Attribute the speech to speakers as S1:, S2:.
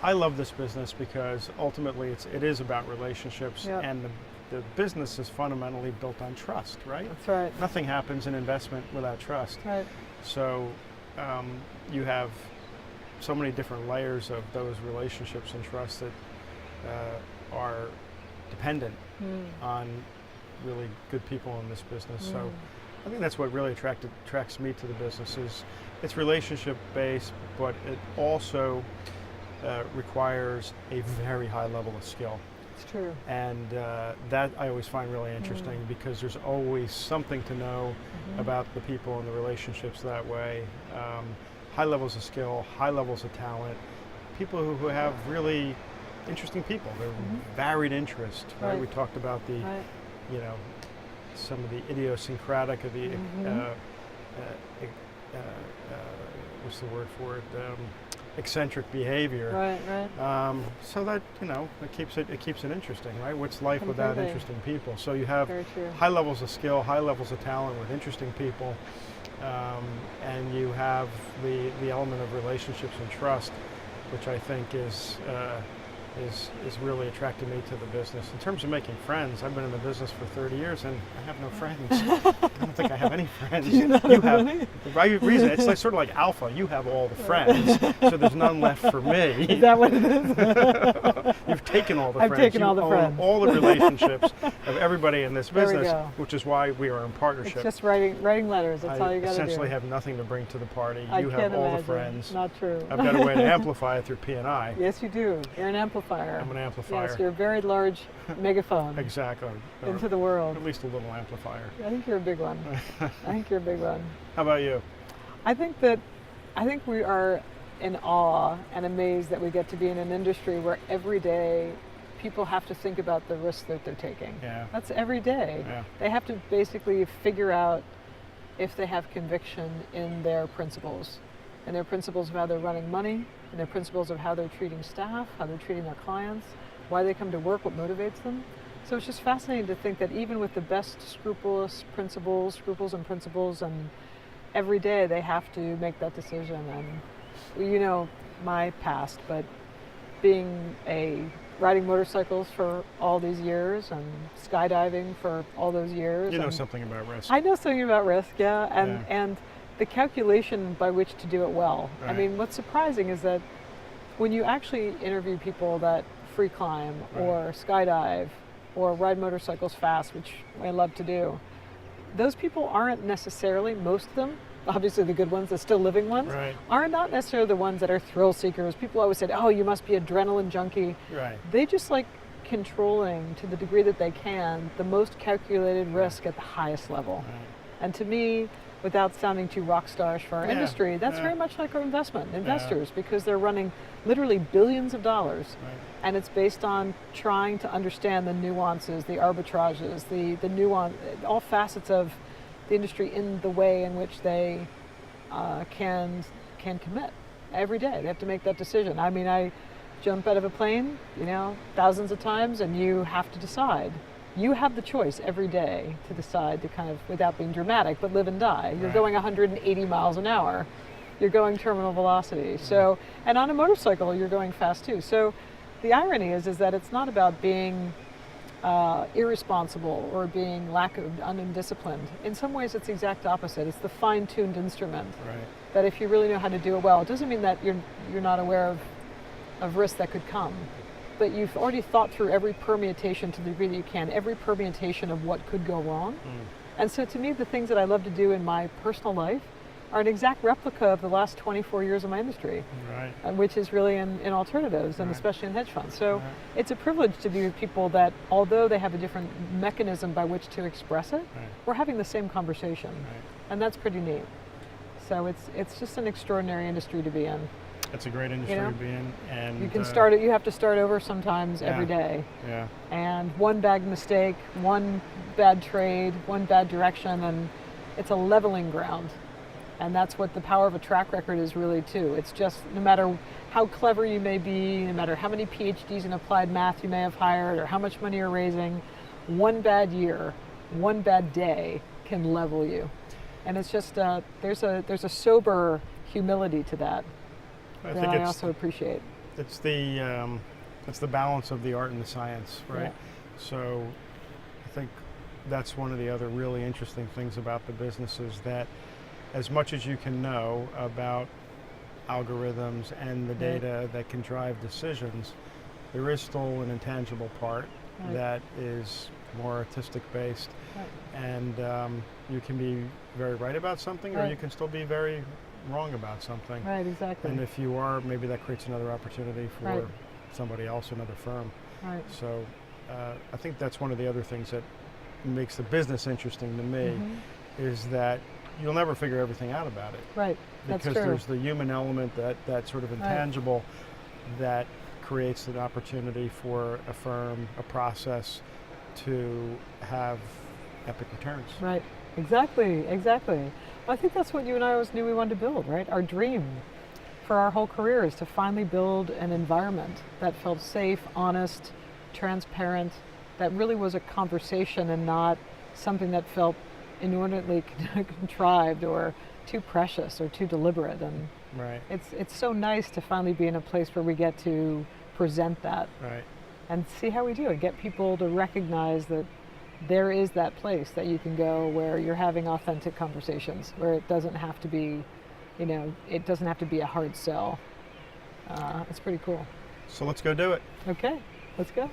S1: I love this business because ultimately it is about relationships,
S2: Yep.
S1: and the business is fundamentally built on trust, right?
S2: That's right.
S1: Nothing happens in investment without trust.
S2: Right.
S1: So you have so many different layers of those relationships and trust that are dependent on really good people in this business. So I think that's what really attracts me to the business. Is it's relationship based, but it also requires a very high level of skill.
S2: It's true.
S1: And that I always find really interesting because there's always something to know about the people and the relationships that way. High levels of skill, high levels of talent, people who have really interesting people. They're varied interest, right?
S2: Right.
S1: We talked about the,
S2: Right.
S1: you know, some of the idiosyncratic of the, what's the word for it? Eccentric behavior.
S2: Right. Right.
S1: So that, you know, it keeps it interesting, right? What's life without
S2: Completely.
S1: interesting people? So you have
S2: Very true.
S1: high levels of skill, high levels of talent with interesting people, and you have the element of relationships and trust, which I think is really attracting me to the business. In terms of making friends, I've been in the business for 30 years and I have no friends. I don't think I have any friends.
S2: Do you not
S1: You
S2: have
S1: have
S2: any?
S1: the right reason. It's like sort of like alpha. You have all the friends, so there's none left for me.
S2: Is that what it is?
S1: You've taken all the
S2: I've
S1: friends.
S2: taken
S1: You
S2: all the
S1: own
S2: friends.
S1: all the relationships of everybody in this
S2: There we
S1: business,
S2: go.
S1: which is why we are in
S2: It's
S1: partnership.
S2: just writing letters. That's all
S1: I
S2: you got to do.
S1: essentially have nothing to bring to the party.
S2: I
S1: You have
S2: can't
S1: all
S2: imagine.
S1: the friends.
S2: Not true.
S1: I've got a way to amplify it through P&I.
S2: Yes, you do. You're an amplifier.
S1: I'm an amplifier.
S2: Yes, you're a very large megaphone
S1: Exactly. Or
S2: into the world.
S1: at least a little amplifier.
S2: I think you're a big one. I think you're a big one.
S1: How about you?
S2: I think we are in awe and amazed that we get to be in an industry where every day people have to think about the risks that they're taking.
S1: Yeah.
S2: That's every day.
S1: Yeah.
S2: They have to basically figure out if they have conviction in their principles, and their principles of how they're running money, and their principles of how they're treating staff, how they're treating their clients, why they come to work, what motivates them. So it's just fascinating to think that even with the best scruples and principles, and every day they have to make that decision. And you know my past, but riding motorcycles for all these years and skydiving for all those years.
S1: You know
S2: and
S1: something about risk.
S2: I know something about risk, yeah, and the calculation by which to do it well.
S1: Right.
S2: I mean, what's surprising is that when you actually interview people that free climb or skydive or ride motorcycles fast, which I love to do, those people aren't necessarily, most of them, obviously the good ones, the still living ones,
S1: Right.
S2: are not necessarily the ones that are thrill seekers. People always said, oh, you must be adrenaline junkie.
S1: Right.
S2: They just like controlling, to the degree that they can, the most calculated risk at the highest level.
S1: Right.
S2: And to me, without sounding too rock starish for our
S1: Yeah,
S2: industry, that's
S1: yeah.
S2: very much like our investors, because they're running literally billions of dollars.
S1: Right.
S2: And it's based on trying to understand the nuances, the arbitrages, the nuance, all facets of the industry in the way in which they can commit every day. They have to make that decision. I mean, I jump out of a plane, you know, thousands of times, and you have to decide. You have the choice every day to decide to kind of, without being dramatic, but live and die. You're
S1: Right.
S2: going 180 miles an hour. You're going terminal velocity. So, and on a motorcycle, you're going fast too. So the irony is that it's not about being irresponsible or being undisciplined. In some ways, it's the exact opposite. It's the fine-tuned instrument.
S1: Right.
S2: That if you really know how to do it well, it doesn't mean that you're not aware of risks that could come. But you've already thought through every permutation to the degree that you can, every permutation of what could go wrong. And so to me, the things that I love to do in my personal life are an exact replica of the last 24 years of my industry,
S1: Right.
S2: which is really in alternatives and
S1: Right.
S2: especially in hedge funds. So
S1: Right.
S2: it's a privilege to be with people that, although they have a different mechanism by which to express it,
S1: Right.
S2: we're having the same conversation.
S1: Right.
S2: And that's pretty neat. So it's just an extraordinary industry to be in.
S1: It's a great industry
S2: know,
S1: to be in, and
S2: You can start it. You have to start over sometimes every
S1: Yeah.
S2: day.
S1: Yeah.
S2: And one bad mistake, one bad trade, one bad direction, and it's a leveling ground. And that's what the power of a track record is really too. It's just, no matter how clever you may be, no matter how many PhDs in applied math you may have hired, or how much money you're raising, one bad year, one bad day can level you. And it's just, there's a sober humility to that.
S1: I
S2: that
S1: think
S2: I
S1: it's
S2: also appreciate.
S1: it's the balance of the art and the science, right?
S2: Yeah.
S1: So I think that's one of the other really interesting things about the business is that as much as you can know about algorithms and the
S2: Right.
S1: data that can drive decisions, there is still an intangible part
S2: Right.
S1: that is more artistic based,
S2: Right.
S1: and you can be very right about something, or
S2: Right.
S1: you can still be very wrong about something.
S2: Right, exactly.
S1: And if you are, maybe that creates another opportunity for
S2: Right.
S1: somebody else, another firm.
S2: Right.
S1: So I think that's one of the other things that makes the business interesting to me
S2: Mhm.
S1: is that you'll never figure everything out about it.
S2: Right. That's
S1: Because
S2: true.
S1: there's the human element, that sort of intangible that creates an opportunity for a firm, a process to have epic returns.
S2: Right. Exactly. Exactly. Well, I think that's what you and I always knew we wanted to build, right? Our dream for our whole career is to finally build an environment that felt safe, honest, transparent, that really was a conversation and not something that felt inordinately contrived or too precious or too deliberate. And
S1: Right,
S2: it's so nice to finally be in a place where we get to present that
S1: right.
S2: and see how we do and get people to recognize that there is that place that you can go where you're having authentic conversations, where it doesn't have to be, it doesn't have to be a hard sell. It's pretty cool.
S1: So let's go do it.
S2: Okay, let's go.